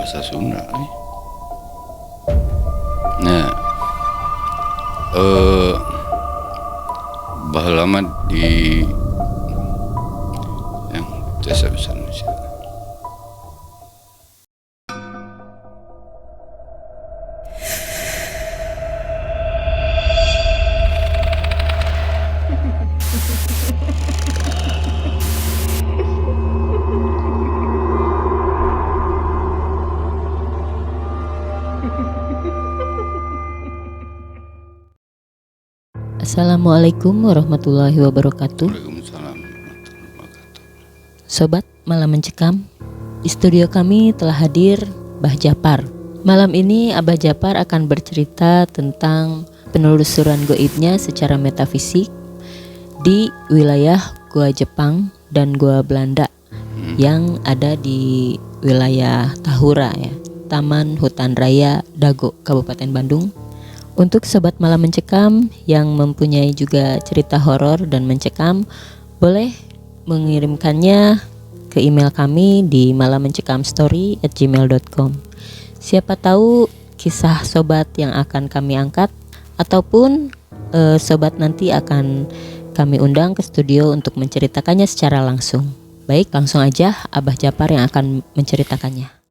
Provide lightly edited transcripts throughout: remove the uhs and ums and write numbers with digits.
bahasa Sunda. Nah, baheula mah di yang desa besar Indonesia. Assalamualaikum warahmatullahi wabarakatuh. Waalaikumsalam warahmatullahi wabarakatuh. Sobat Malam Mencekam, di studio kami telah hadir Bah Japar. Malam ini Abah Japar akan bercerita tentang penelusuran goibnya secara metafisik di wilayah Gua Jepang dan Gua Belanda yang ada di wilayah Tahura ya, Taman Hutan Raya Dago, Kabupaten Bandung. Untuk Sobat Malam Mencekam yang mempunyai juga cerita horor dan mencekam, boleh mengirimkannya ke email kami di malammencekamstory@gmail.com. Siapa tahu kisah sobat yang akan kami angkat ataupun sobat nanti akan kami undang ke studio untuk menceritakannya secara langsung. Baik, langsung aja Abah Japar yang akan menceritakannya.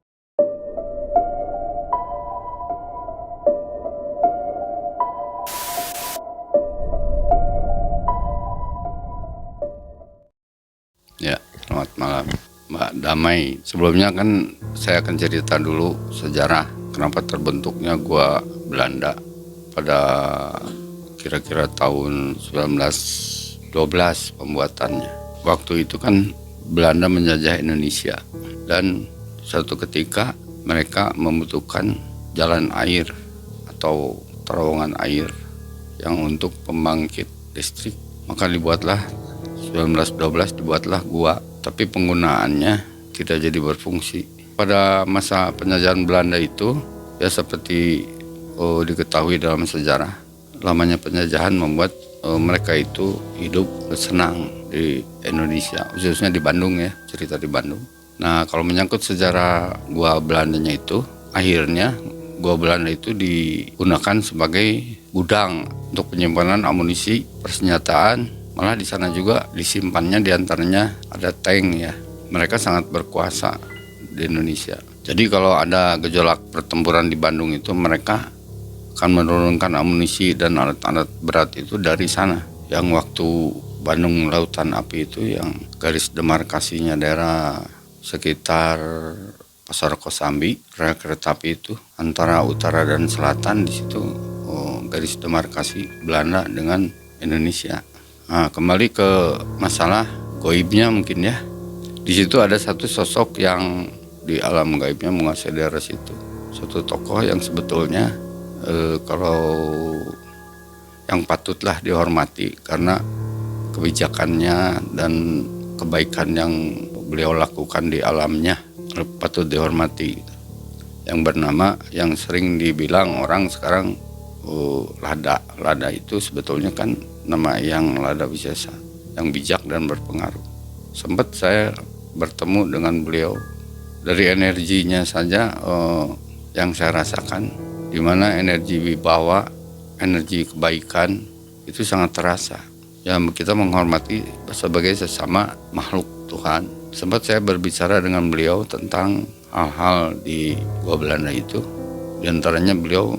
Ya, selamat malam Mbak Damai. Sebelumnya kan saya akan cerita dulu sejarah kenapa terbentuknya Gua Belanda pada kira-kira tahun 1912 pembuatannya. Waktu itu kan Belanda menjajah Indonesia dan suatu ketika mereka membutuhkan jalan air atau terowongan air yang untuk pembangkit listrik. Maka dibuatlah 1912 dibuatlah gua, tapi penggunaannya tidak jadi berfungsi. Pada masa penjajahan Belanda itu, ya seperti diketahui dalam sejarah, lamanya penjajahan membuat mereka itu hidup senang di Indonesia, khususnya di Bandung ya, cerita di Bandung. Nah, kalau menyangkut sejarah gua Belandanya itu, akhirnya gua Belanda itu digunakan sebagai gudang untuk penyimpanan amunisi, persenjataan. Malah di sana juga disimpannya diantaranya ada tank ya. Mereka sangat berkuasa di Indonesia. Jadi kalau ada gejolak pertempuran di Bandung itu mereka akan menurunkan amunisi dan alat-alat berat itu dari sana. Yang waktu Bandung Lautan Api itu yang garis demarkasinya daerah sekitar Pasar Kosambi, rel kereta api itu antara utara dan selatan, di situ garis demarkasi Belanda dengan Indonesia. Nah, kembali ke masalah goibnya mungkin ya. Di situ ada satu sosok yang di alam gaibnya menguasai daerah situ. Satu tokoh yang sebetulnya kalau yang patutlah dihormati karena kebijakannya dan kebaikan yang beliau lakukan di alamnya patut dihormati. Yang bernama, yang sering dibilang orang sekarang Lada. Lada itu sebetulnya kan nama yang Lada Wisesa, yang bijak dan berpengaruh. Sempat saya bertemu dengan beliau. Dari energinya saja yang saya rasakan, di mana energi wibawa, energi kebaikan itu sangat terasa. Ya, kita menghormati sebagai sesama makhluk Tuhan. Sempat saya berbicara dengan beliau tentang hal-hal di Gua Belanda itu. Di antaranya beliau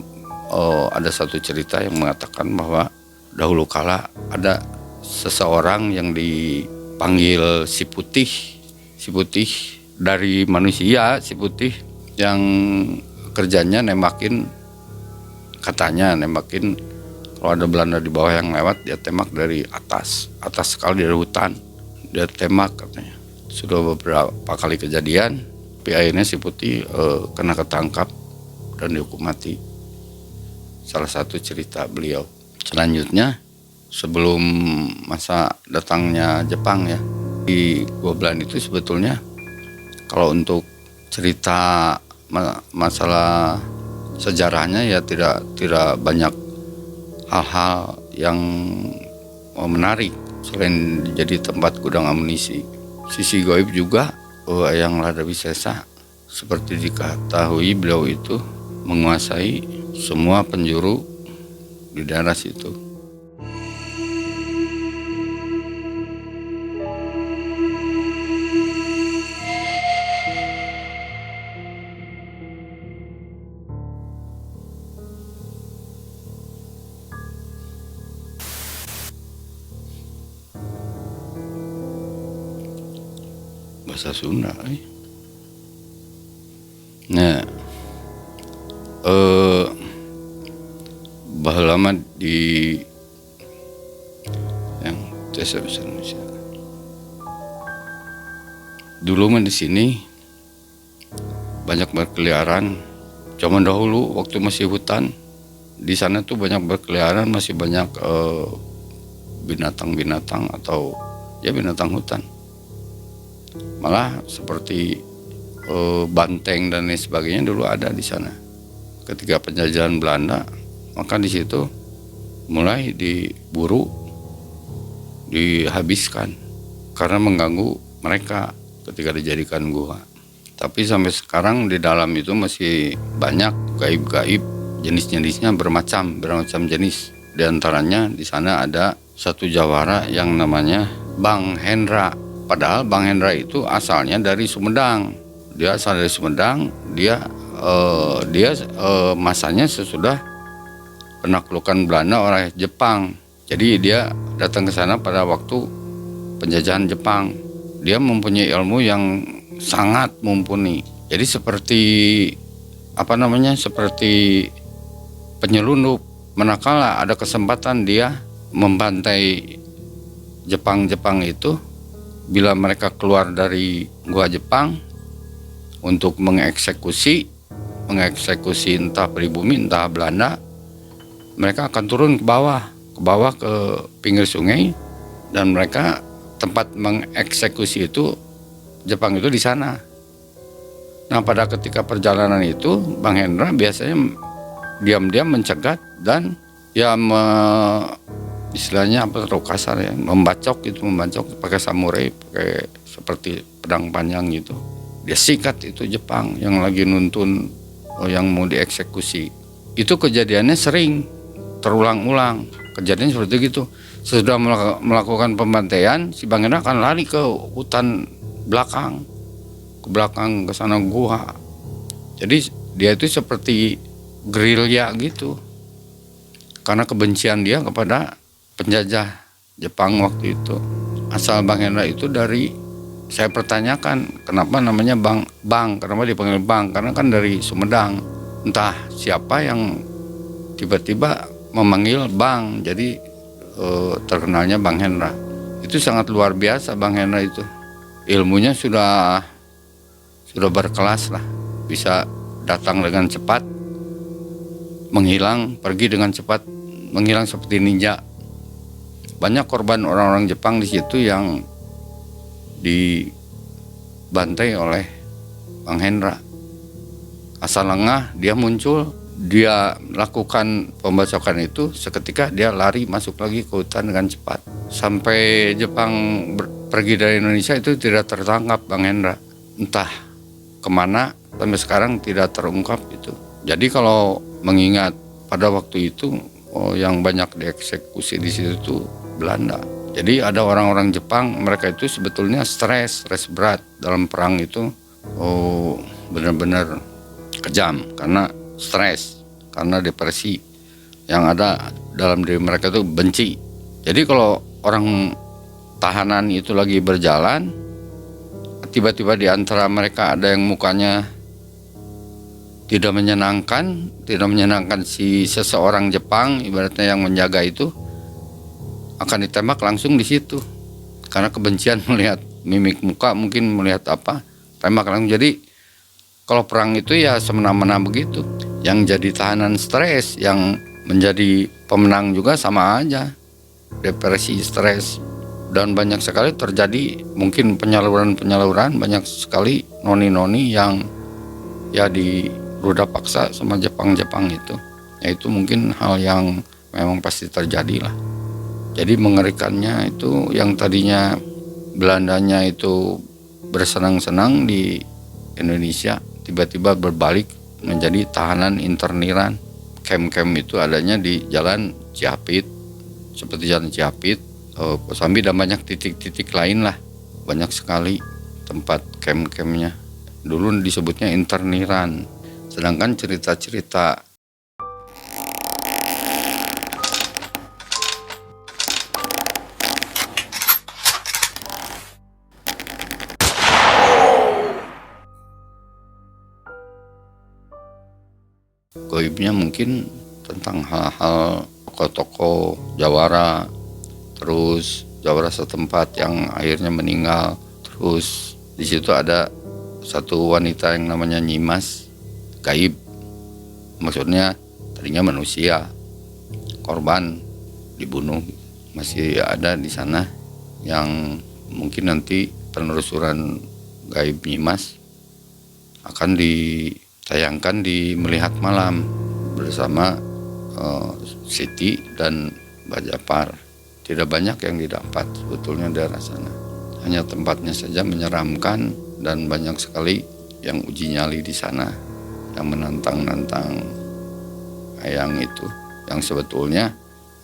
ada satu cerita yang mengatakan bahwa dahulu kala ada seseorang yang dipanggil si putih dari manusia, si putih yang kerjanya nembakin kalau ada Belanda di bawah yang lewat, dia tembak dari atas sekali dari hutan, dia tembak katanya. Sudah beberapa kali kejadian, tapi akhirnya si putih kena ketangkap dan dihukum mati. Salah satu cerita beliau. Selanjutnya, sebelum masa datangnya Jepang ya, di Gua Belanda itu sebetulnya kalau untuk cerita masalah sejarahnya ya tidak banyak hal-hal yang menarik selain jadi tempat gudang amunisi. Sisi goib juga yang Lada Wisesa seperti diketahui beliau itu menguasai semua penjuru di daerah situ. Bahasa Sunda. Nah, baheula mah di yang desa besar Indonesia. Dulu mah di sini banyak berkeliaran. Zaman dahulu waktu masih hutan, di sana tuh banyak berkeliaran, masih banyak binatang-binatang atau ya binatang hutan. Malah seperti banteng dan lain sebagainya dulu ada di sana. Ketika penjajahan Belanda, maka di situ mulai diburu, dihabiskan karena mengganggu mereka ketika dijadikan gua. Tapi sampai sekarang di dalam itu masih banyak gaib-gaib, jenis-jenisnya bermacam jenis. Di antaranya di sana ada satu jawara yang namanya Bang Hendra. Padahal Bang Hendra itu asalnya dari Sumedang. Dia asal dari Sumedang. Dia masanya sesudah penaklukan Belanda oleh Jepang. Jadi dia datang ke sana pada waktu penjajahan Jepang. Dia mempunyai ilmu yang sangat mumpuni. Jadi seperti seperti penyelundup. Manakala ada kesempatan dia membantai Jepang itu, bila mereka keluar dari gua Jepang untuk mengeksekusi entah pribumi entah Belanda, mereka akan turun ke bawah ke pinggir sungai, dan mereka tempat mengeksekusi itu Jepang itu di sana. Nah, pada ketika perjalanan itu Bang Hendra biasanya diam-diam mencegat dan ya istilahnya terlalu kasar ya, membacok pakai samurai, pakai seperti pedang panjang gitu. Dia sikat itu Jepang yang lagi nuntun yang mau dieksekusi. Itu kejadiannya sering terulang-ulang. Kejadian seperti itu. Sesudah melakukan pembantaian, si Bang Hendra akan lari ke hutan belakang, ke sana gua. Jadi dia itu seperti gerilya gitu. Karena kebencian dia kepada penjajah Jepang waktu itu. Asal Bang Hendra itu saya pertanyakan kenapa namanya Bang, kenapa dipanggil Bang? Karena kan dari Sumedang. Entah siapa yang tiba-tiba memanggil Bang, jadi terkenalnya Bang Hendra. Itu sangat luar biasa Bang Hendra itu. Ilmunya sudah berkelas lah. Bisa datang dengan cepat, menghilang, pergi dengan cepat, menghilang seperti ninja. Banyak korban orang-orang Jepang di situ yang dibantai oleh Bang Hendra. Asal lengah dia muncul, dia lakukan pembacokan itu, seketika dia lari masuk lagi ke hutan dengan cepat. Sampai Jepang pergi dari Indonesia itu tidak tertangkap Bang Hendra. Entah kemana, sampai sekarang tidak terungkap itu. Jadi kalau mengingat pada waktu itu yang banyak dieksekusi di situ itu Belanda. Jadi ada orang-orang Jepang, mereka itu sebetulnya stres berat dalam perang itu, benar-benar kejam karena stres, karena depresi yang ada dalam diri mereka itu benci. Jadi kalau orang tahanan itu lagi berjalan, tiba-tiba di antara mereka ada yang mukanya tidak menyenangkan si seseorang Jepang, ibaratnya yang menjaga itu, akan ditembak langsung di situ. Karena kebencian melihat mimik muka, mungkin melihat apa, tembak langsung. Jadi kalau perang itu ya semena-mena begitu. Yang jadi tahanan stres, yang menjadi pemenang juga sama aja. Depresi, stres, dan banyak sekali terjadi mungkin penyaluran, banyak sekali noni-noni yang ya diruda paksa sama Jepang itu. Ya itu mungkin hal yang memang pasti terjadi lah. Jadi mengerikannya itu yang tadinya Belandanya itu bersenang-senang di Indonesia, tiba-tiba berbalik menjadi tahanan interniran. Kem-kem itu adanya di Jalan Ciapit, seperti Jalan Ciapit, Kosambi, dan banyak titik-titik lain lah. Banyak sekali tempat kem-kemnya. Dulu disebutnya interniran. Sedangkan cerita-cerita goibnya mungkin tentang hal-hal tokoh-tokoh jawara, terus jawara setempat yang akhirnya meninggal. Terus di situ ada satu wanita yang namanya Nyimas, gaib. Maksudnya tadinya manusia, korban dibunuh, masih ada di sana yang mungkin nanti penelusuran gaib Nyimas akan ditayangkan di Melihat Malam bersama Siti dan Mbah Japar. Tidak banyak yang didapat sebetulnya daerah sana, hanya tempatnya saja menyeramkan dan banyak sekali yang uji nyali di sana, yang menantang-nantang yang itu, yang sebetulnya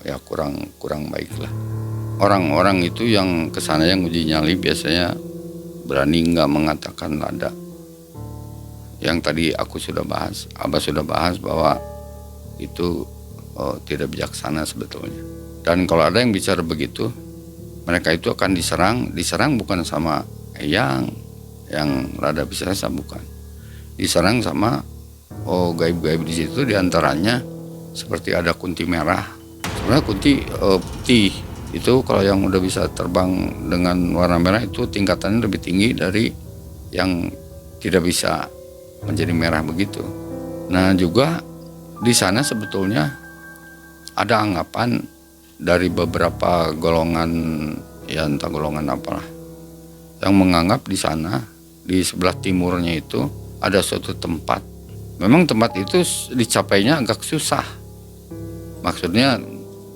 ya kurang baik lah. Orang-orang itu yang kesana yang uji nyali biasanya berani nggak mengatakan lada. Yang tadi aku sudah bahas, Abah sudah bahas bahwa itu tidak bijaksana sebetulnya. Dan kalau ada yang bicara begitu, mereka itu akan diserang bukan sama yang rada biasa, bukan. Diserang sama gaib-gaib di situ, diantaranya seperti ada kunti merah. Sebenarnya kunti putih itu kalau yang udah bisa terbang dengan warna merah itu tingkatannya lebih tinggi dari yang tidak bisa menjadi merah begitu. Nah juga di sana sebetulnya ada anggapan dari beberapa golongan, ya entah golongan apalah, yang menganggap di sana di sebelah timurnya itu ada suatu tempat. Memang tempat itu dicapainya agak susah. Maksudnya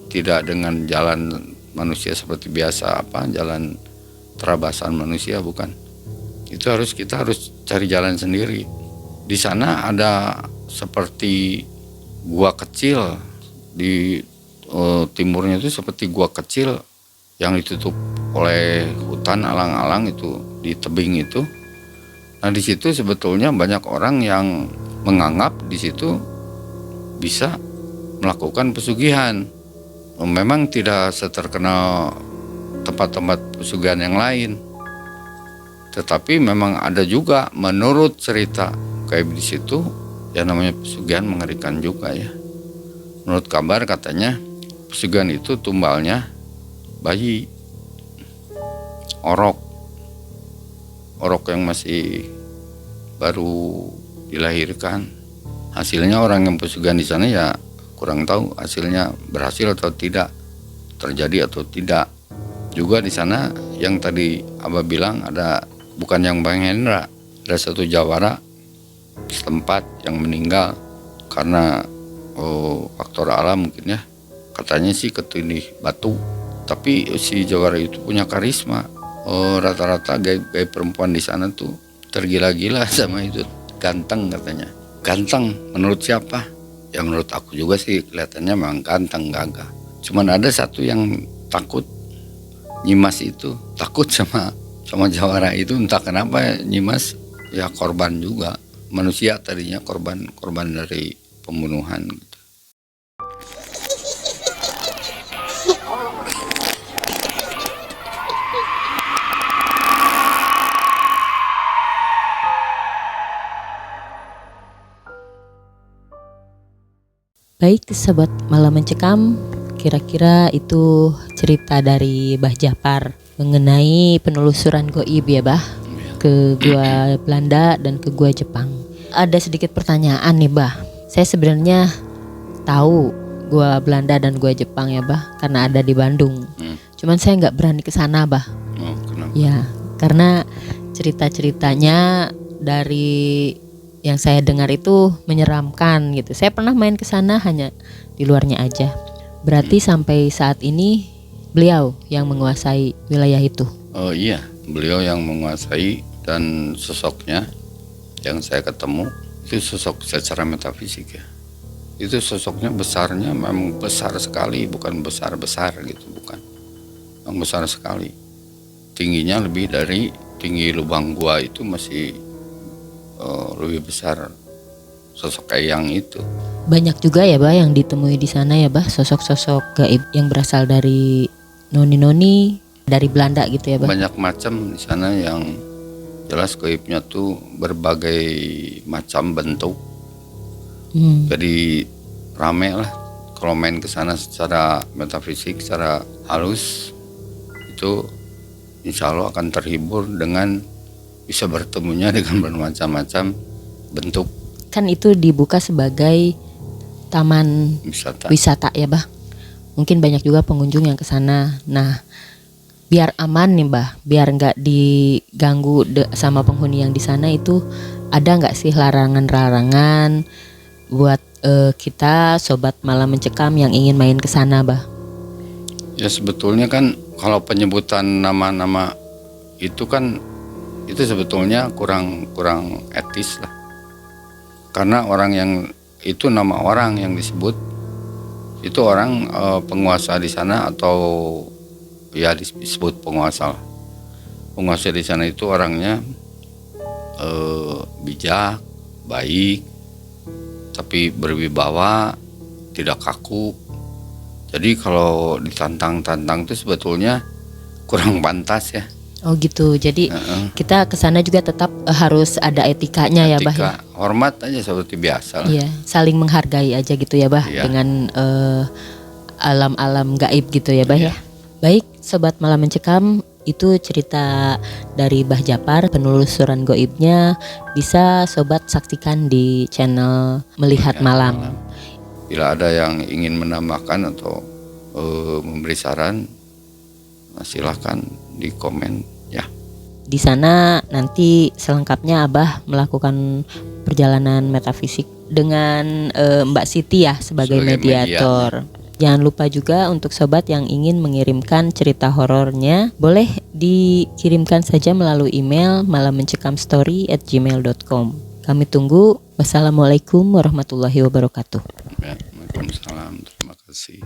tidak dengan jalan manusia seperti biasa, jalan terabasan manusia, bukan. Itu kita harus cari jalan sendiri. Di sana ada seperti gua kecil di timurnya itu, seperti gua kecil yang ditutup oleh hutan alang-alang itu di tebing itu. Nah di situ sebetulnya banyak orang yang menganggap di situ bisa melakukan pesugihan. Memang tidak seterkenal tempat-tempat pesugihan yang lain, tetapi memang ada juga menurut cerita gaib di situ yang namanya pesugihan mengerikan juga ya. Menurut kabar katanya pesugihan itu tumbalnya bayi orok yang masih baru dilahirkan. Hasilnya orang yang pesugihan di sana ya kurang tahu hasilnya berhasil atau tidak, terjadi atau tidak. Juga di sana yang tadi Abah bilang ada, bukan yang Bang Hendra, ada satu jawara setempat yang meninggal karena faktor alam mungkin ya. Katanya sih ketindih batu, tapi si jawara itu punya karisma. Rata-rata gaib perempuan di sana tuh tergila-gila sama itu. Ganteng katanya. Ganteng menurut siapa? Ya menurut aku juga sih kelihatannya memang ganteng, gagah. Cuman ada satu yang takut, Nyimas itu takut sama jawara itu, entah kenapa. Nyimas ya korban juga, manusia tadinya korban dari pembunuhan gitu. Baik sahabat Malam Mencekam, kira-kira itu cerita dari Bah Japar mengenai penelusuran goib ya Bah, ke gua Belanda dan ke gua Jepang. Ada sedikit pertanyaan nih Bah. Saya sebenarnya tahu gua Belanda dan gua Jepang ya Bah, karena ada di Bandung. Cuman saya nggak berani ke sana Bah. Kenapa? Ya, karena cerita-ceritanya dari yang saya dengar itu menyeramkan gitu. Saya pernah main ke sana hanya di luarnya aja. Berarti sampai saat ini beliau yang menguasai wilayah itu. Oh iya, beliau yang menguasai, dan sosoknya yang saya ketemu itu sosok secara metafisik ya. Itu sosoknya besarnya memang besar sekali, bukan besar-besar gitu, bukan. Yang besar sekali. Tingginya lebih dari tinggi lubang gua itu masih lebih besar sosok Eyang itu. Banyak juga ya bah yang ditemui di sana ya bah, sosok-sosok gaib yang berasal dari noni-noni dari Belanda gitu ya bah. Banyak macam di sana, yang jelas gaibnya tuh berbagai macam bentuk. Jadi rame lah kalau main ke sana secara metafisik, secara halus itu insya Allah akan terhibur dengan bisa bertemunya dengan bermacam-macam bentuk Kan itu dibuka sebagai taman wisata. wisata ya bah. Mungkin banyak juga pengunjung yang ke sana. Nah, biar aman nih bah, biar nggak diganggu sama penghuni yang di sana, itu ada nggak sih larangan-larangan buat kita sobat malam mencekam yang ingin main ke sana bah? Ya sebetulnya kan kalau penyebutan nama-nama itu kan itu sebetulnya kurang etis lah. Karena orang yang itu nama orang yang disebut itu orang penguasa di sana, atau ya disebut penguasa. Penguasa di sana itu orangnya bijak, baik, tapi berwibawa, tidak kaku. Jadi kalau ditantang-tantang itu sebetulnya kurang pantas ya. Oh gitu. Jadi kita ke sana juga tetap harus ada etikanya ya bah ya. Hormat aja seperti biasa lah. Iya, saling menghargai aja gitu ya bah, Iya. dengan alam-alam gaib gitu ya bah Iya. ya. Baik, sobat malam mencekam, itu cerita dari Bah Japar, penelusuran gaibnya bisa sobat saksikan di channel Melihat Malam. Bila ada yang ingin menambahkan atau memberi saran, silahkan di komen ya. Di sana nanti selengkapnya Abah melakukan perjalanan metafisik dengan Mbak Siti ya sebagai mediator. Jangan lupa juga untuk sobat yang ingin mengirimkan cerita horornya, boleh dikirimkan saja melalui email malammencekamstory@gmail.com. Kami tunggu. Wassalamualaikum warahmatullahi wabarakatuh. Ya, Waalaikumsalam. Terima kasih.